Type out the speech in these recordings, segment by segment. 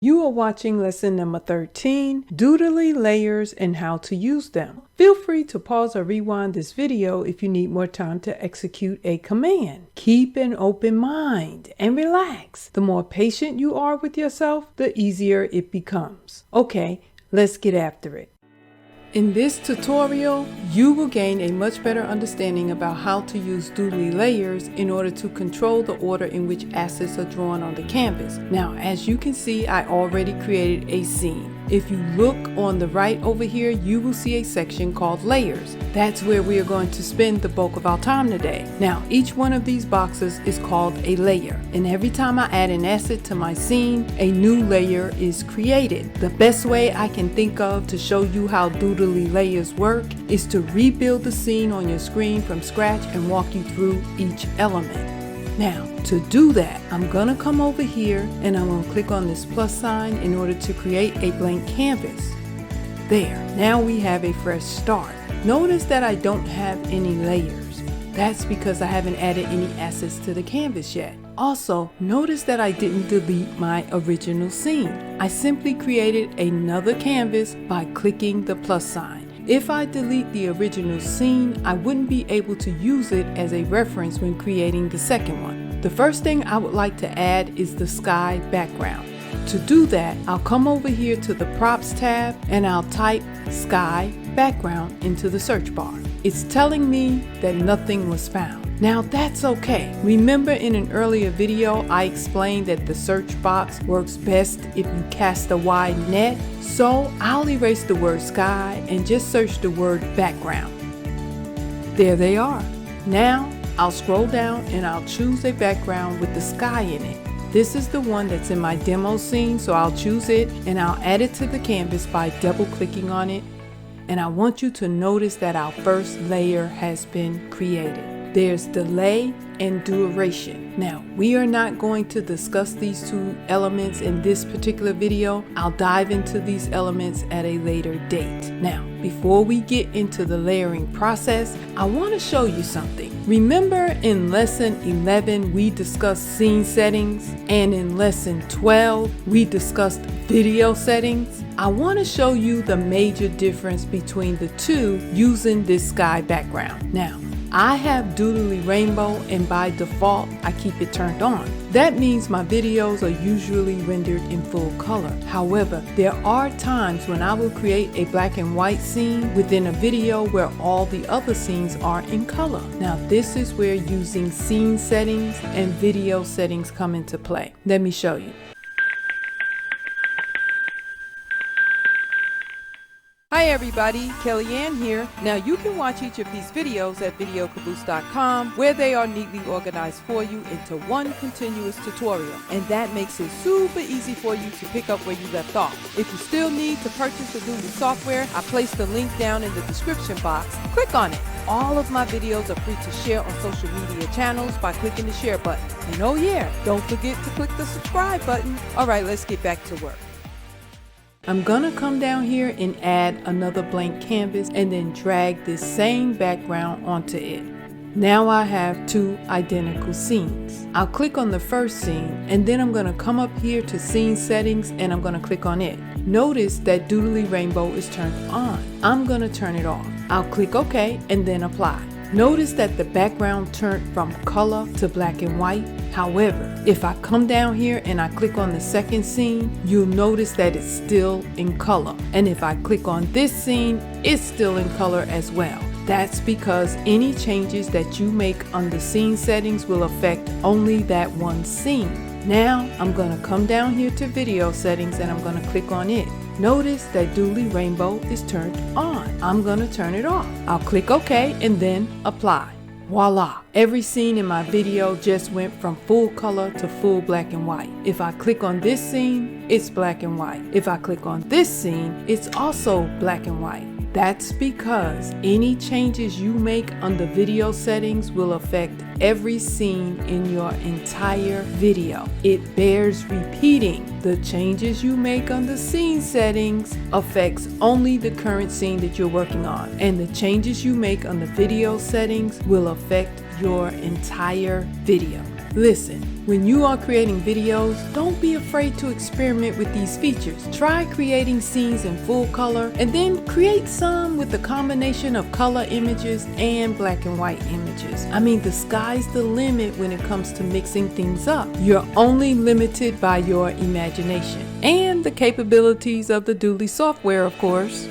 You are watching lesson number 13, Doodly layers and how to use them. Feel free to pause or rewind this video if you need more time to execute a command. Keep an open mind and relax. The more patient you are with yourself, the easier it becomes. Okay, let's get after it. In this tutorial, you will gain a much better understanding about how to use Doodly layers in order to control the order in which assets are drawn on the canvas. Now, as you can see, I already created a scene. If you look on the right over here, you will see a section called layers. That's where we are going to spend the bulk of our time today. Now, each one of these boxes is called a layer, and every time I add an asset to my scene, a new layer is created. The best way I can think of to show you how Doodly layers work is to rebuild the scene on your screen from scratch and walk you through each element. Now, to do that, I'm gonna come over here and I'm gonna click on this plus sign in order to create a blank canvas. There, now we have a fresh start. Notice that I don't have any layers. That's because I haven't added any assets to the canvas yet. Also, notice that I didn't delete my original scene. I simply created another canvas by clicking the plus sign. If I delete the original scene, I wouldn't be able to use it as a reference when creating the second one. The first thing I would like to add is the sky background. To do that, I'll come over here to the props tab and I'll type sky background into the search bar. It's telling me that nothing was found. Now that's okay. Remember in an earlier video, I explained that the search box works best if you cast a wide net. So I'll erase the word sky and just search the word background. There they are. Now I'll scroll down and I'll choose a background with the sky in it. This is the one that's in my demo scene, so I'll choose it and I'll add it to the canvas by double clicking on it. And I want you to notice that our first layer has been created. There's delay and duration. Now, we are not going to discuss these two elements in this particular video. I'll dive into these elements at a later date. Now, before we get into the layering process, I want to show you something. Remember in lesson 11, we discussed scene settings, and in lesson 12, we discussed video settings. I want to show you the major difference between the two using this sky background. Now, I have Doodly Rainbow, and by default, I keep it turned on. That means my videos are usually rendered in full color. However, there are times when I will create a black and white scene within a video where all the other scenes are in color. Now, this is where using scene settings and video settings come into play. Let me show you. Hi everybody, Kellyanne here. Now you can watch each of these videos at videocaboose.com where they are neatly organized for you into one continuous tutorial, and that makes it super easy for you to pick up where you left off. If you still need to purchase the Doodly software, I placed the link down in the description box. Click on it. All of my videos are free to share on social media channels by clicking the share button. And oh yeah, don't forget to click the subscribe button. Alright, let's get back to work. I'm gonna come down here and add another blank canvas and then drag this same background onto it. Now I have two identical scenes. I'll click on the first scene and then I'm gonna come up here to scene settings and I'm gonna click on it. Notice that Doodly Rainbow is turned on. I'm gonna turn it off. I'll click OK and then apply. Notice that the background turned from color to black and white. However, if I come down here and I click on the second scene, you'll notice that it's still in color. And if I click on this scene, it's still in color as well. That's because any changes that you make on the scene settings will affect only that one scene. Now I'm going to come down here to video settings and I'm going to click on it. Notice that Doodly Rainbow is turned on. I'm going to turn it off. I'll click OK and then apply. Voila! Every scene in my video just went from full color to full black and white. If I click on this scene, it's black and white. If I click on this scene, it's also black and white. That's because any changes you make on the video settings will affect every scene in your entire video. It bears repeating. The changes you make on the scene settings affects only the current scene that you're working on, and the changes you make on the video settings will affect your entire video. Listen, when you are creating videos, don't be afraid to experiment with these features. Try creating scenes in full color and then create some with a combination of color images and black and white images. I mean, the sky's the limit when it comes to mixing things up. You're only limited by your imagination and the capabilities of the Doodly software, of course.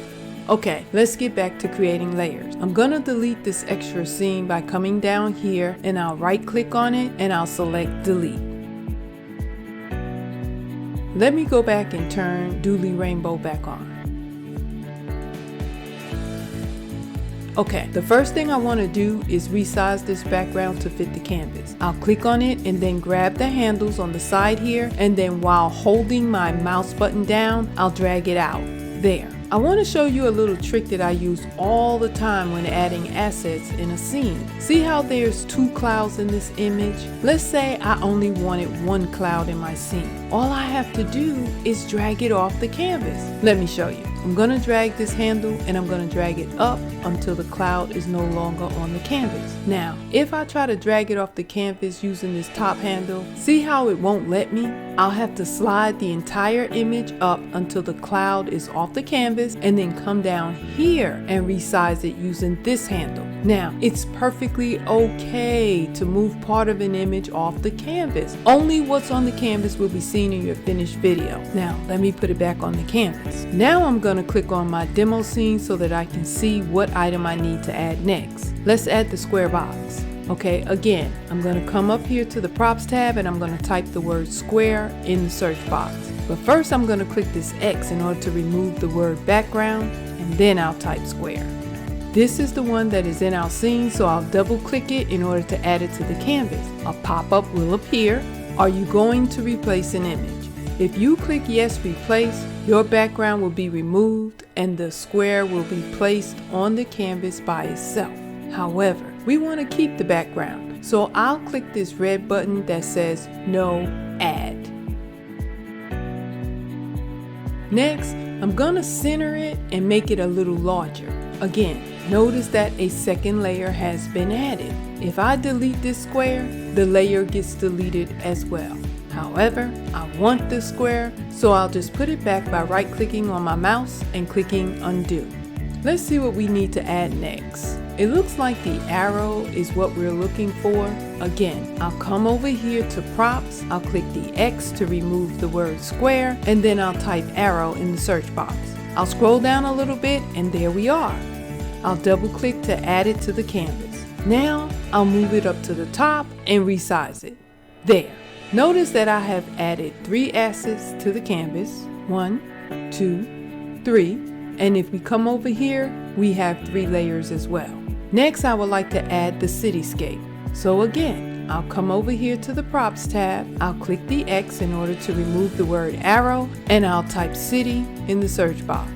Okay, let's get back to creating layers. I'm gonna delete this extra scene by coming down here, and I'll right click on it and I'll select delete. Let me go back and turn Doodly Rainbow back on. Okay, the first thing I want to do is resize this background to fit the canvas. I'll click on it and then grab the handles on the side here, and then while holding my mouse button down, I'll drag it out. There. I want to show you a little trick that I use all the time when adding assets in a scene. See how there's two clouds in this image? Let's say I only wanted one cloud in my scene. All I have to do is drag it off the canvas. Let me show you. I'm going to drag this handle and I'm going to drag it up until the cloud is no longer on the canvas. Now, if I try to drag it off the canvas using this top handle, see how it won't let me? I'll have to slide the entire image up until the cloud is off the canvas and then come down here and resize it using this handle. Now, it's perfectly okay to move part of an image off the canvas. Only what's on the canvas will be seen in your finished video. Now, let me put it back on the canvas. Now I'm going to click on my demo scene so that I can see what item I need to add next. Let's add the square box. Okay, again, I'm going to come up here to the props tab and I'm going to type the word square in the search box. But first I'm going to click this X in order to remove the word background, and then I'll type square. This is the one that is in our scene, so I'll double click it in order to add it to the canvas. A pop-up will appear. Are you going to replace an image? If you click yes, replace, your background will be removed and the square will be placed on the canvas by itself. However, we want to keep the background, so I'll click this red button that says no add. Next, I'm going to center it and make it a little larger. Again, notice that a second layer has been added. If I delete this square, the layer gets deleted as well. However, I want this square, so I'll just put it back by right-clicking on my mouse and clicking undo. Let's see what we need to add next. It looks like the arrow is what we're looking for. Again, I'll come over here to props, I'll click the X to remove the word square, and then I'll type arrow in the search box. I'll scroll down a little bit and there we are. I'll double click to add it to the canvas. Now I'll move it up to the top and resize it. There. Notice that I have added 3 assets to the canvas. 1, 2, 3. And if we come over here, we have 3 layers as well. Next, I would like to add the cityscape. So again, I'll come over here to the props tab. I'll click the X in order to remove the word arrow, and I'll type city in the search box.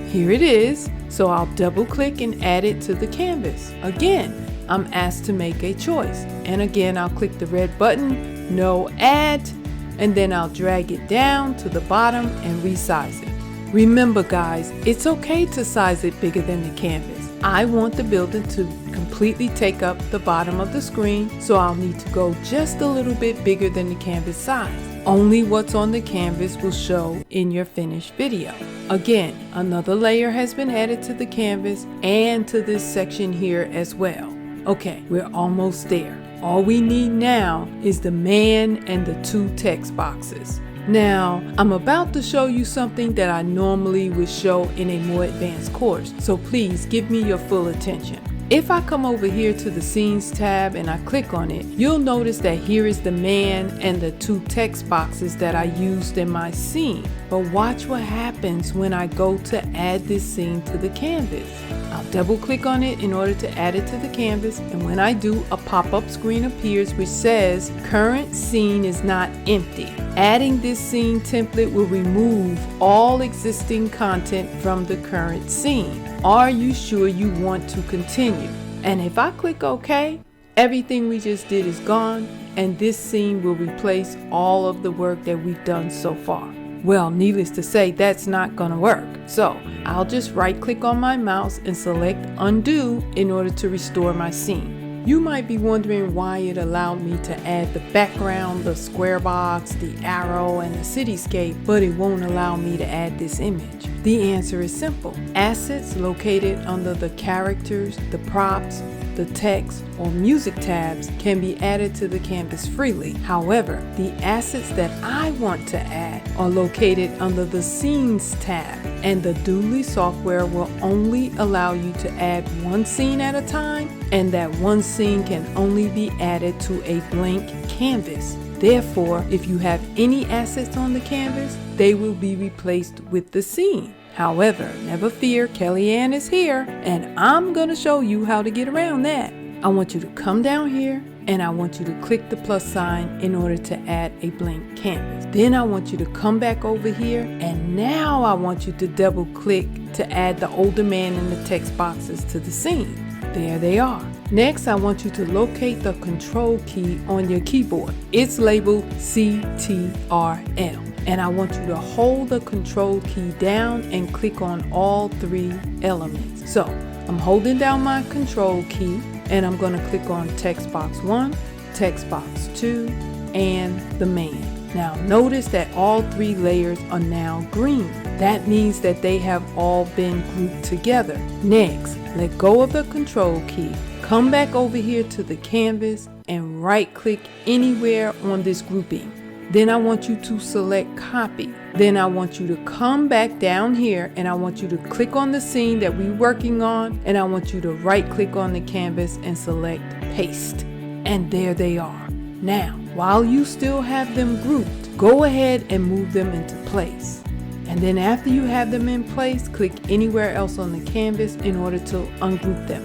Here it is. So I'll double click and add it to the canvas. Again, I'm asked to make a choice. And again, I'll click the red button, no add, and then I'll drag it down to the bottom and resize it. Remember guys, it's okay to size it bigger than the canvas. I want the building to completely take up the bottom of the screen, so I'll need to go just a little bit bigger than the canvas size. Only what's on the canvas will show in your finished video. Again, another layer has been added to the canvas and to this section here as well. Okay, we're almost there. All we need now is the man and the 2 text boxes. Now, I'm about to show you something that I normally would show in a more advanced course, so please give me your full attention. If I come over here to the Scenes tab and I click on it, you'll notice that here is the man and the 2 text boxes that I used in my scene. But watch what happens when I go to add this scene to the canvas. I'll double click on it in order to add it to the canvas, and when I do, a pop-up screen appears which says current scene is not empty. Adding this scene template will remove all existing content from the current scene. Are you sure you want to continue? And if I click OK, everything we just did is gone, and this scene will replace all of the work that we've done so far. Well, needless to say, that's not going to work. So I'll just right click on my mouse and select undo in order to restore my scene. You might be wondering why it allowed me to add the background, the square box, the arrow, and the cityscape, but it won't allow me to add this image. The answer is simple. Assets located under the characters, the props, the text, or music tabs can be added to the canvas freely. However, the assets that I want to add are located under the Scenes tab, and the Doodly software will only allow you to add one scene at a time, and that one scene can only be added to a blank canvas. Therefore, if you have any assets on the canvas, they will be replaced with the scene. However, never fear, Kellyanne is here, and I'm going to show you how to get around that. I want you to come down here, and I want you to click the plus sign in order to add a blank canvas. Then I want you to come back over here, and now I want you to double click to add the older man and the text boxes to the scene. There they are. Next, I want you to locate the control key on your keyboard. It's labeled CTRL. And I want you to hold the control key down and click on all three elements. So I'm holding down my control key, and I'm going to click on text box 1, text box 2, and the man. Now notice that all three layers are now green. That means that they have all been grouped together. Next, let go of the control key. Come back over here to the canvas and right click anywhere on this grouping. Then I want you to select copy. Then I want you to come back down here, and I want you to click on the scene that we're working on, and I want you to right click on the canvas and select paste. And there they are. Now, while you still have them grouped, go ahead and move them into place. And then after you have them in place, click anywhere else on the canvas in order to ungroup them.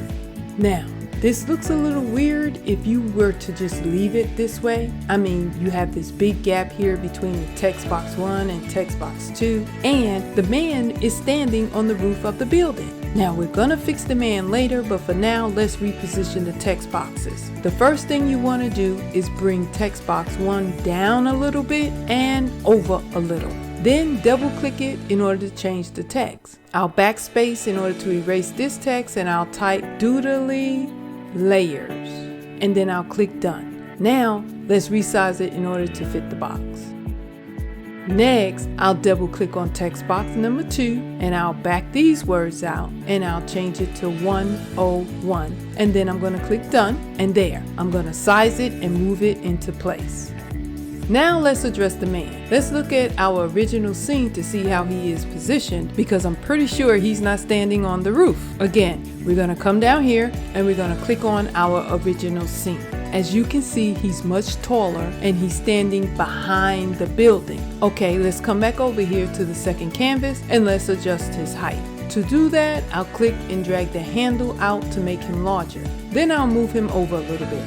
Now, this looks a little weird if you were to just leave it this way. I mean, you have this big gap here between the text box 1 and text box 2, and the man is standing on the roof of the building. Now we're gonna fix the man later, but for now, let's reposition the text boxes. The first thing you wanna do is bring text box 1 down a little bit and over a little. Then double click it in order to change the text. I'll backspace in order to erase this text, and I'll type Doodly layers, and then I'll click done. Now let's resize it in order to fit the box. Next, I'll double click on text box number 2, and I'll back these words out, and I'll change it to 101, and then I'm going to click done, and there, I'm going to size it and move it into place. Now let's address the man. Let's look at our original scene to see how he is positioned, because I'm pretty sure he's not standing on the roof. Again, we're going to come down here and we're going to click on our original scene. As you can see, he's much taller and he's standing behind the building. Okay, let's come back over here to the second canvas and let's adjust his height. To do that, I'll click and drag the handle out to make him larger. Then I'll move him over a little bit.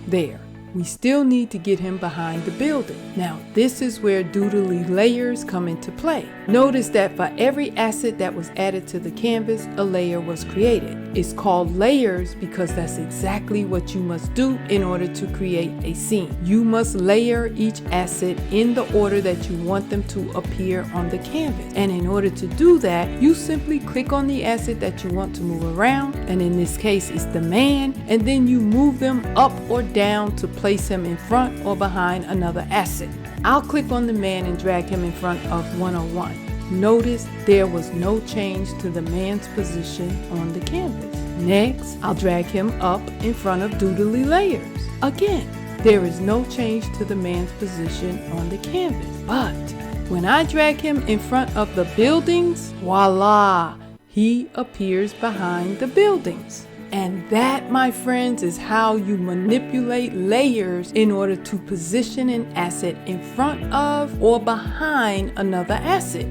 There. We still need to get him behind the building. Now, this is where Doodly layers come into play. Notice that for every asset that was added to the canvas, a layer was created. It's called layers because that's exactly what you must do in order to create a scene. You must layer each asset in the order that you want them to appear on the canvas. And in order to do that, you simply click on the asset that you want to move around, and in this case, it's the man, and then you move them up or down to place him in front or behind another asset. I'll click on the man and drag him in front of 101. Notice there was no change to the man's position on the canvas. Next, I'll drag him up in front of Doodly layers. Again, there is no change to the man's position on the canvas. But when I drag him in front of the buildings, voila, he appears behind the buildings. And that, my friends, is how you manipulate layers in order to position an asset in front of or behind another asset.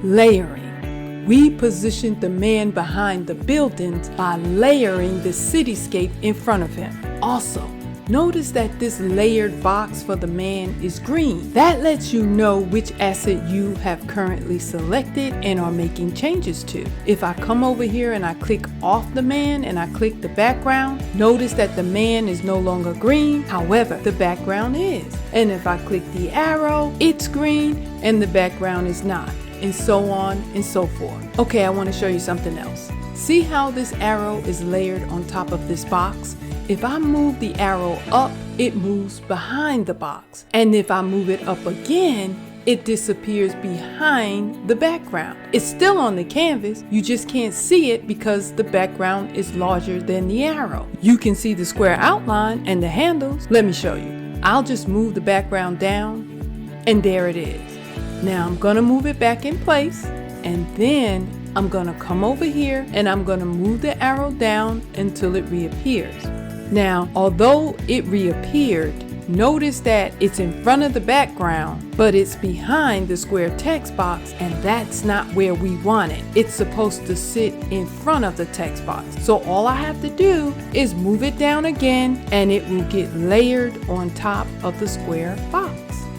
Layering. We positioned the man behind the buildings by layering the cityscape in front of him. Also, notice that this layered box for the man is green. That lets you know which asset you have currently selected and are making changes to. If I come over here and I click off the man and I click the background, notice that the man is no longer green. However, the background is. And if I click the arrow, it's green and the background is not. And so on and so forth. Okay, I want to show you something else. See how this arrow is layered on top of this box? if I move the arrow up, it moves behind the box. And if I move it up again, it disappears behind the background. It's still on the canvas, you just can't see it because the background is larger than the arrow. You can see the square outline and the handles. Let me show you. I'll just move the background down, and there it is. Now I'm gonna move it back in place, and then I'm gonna come over here and I'm gonna move the arrow down until it reappears. Now, although it reappeared, notice that it's in front of the background, but it's behind the square text box, and that's not where we want it. It's supposed to sit in front of the text box. So all I have to do is move it down again, and it will get layered on top of the square box.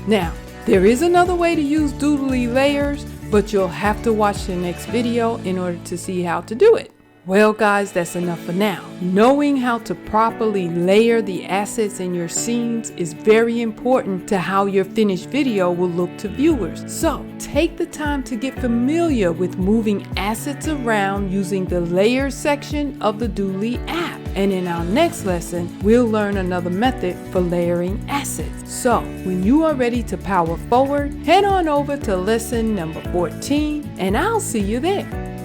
Now, there is another way to use Doodly layers, but you'll have to watch the next video in order to see how to do it. Well guys, that's enough for now. Knowing how to properly layer the assets in your scenes is very important to how your finished video will look to viewers. So take the time to get familiar with moving assets around using the layers section of the Doodly app. And in our next lesson, we'll learn another method for layering assets. So when you are ready to power forward, head on over to lesson number 14, and I'll see you there.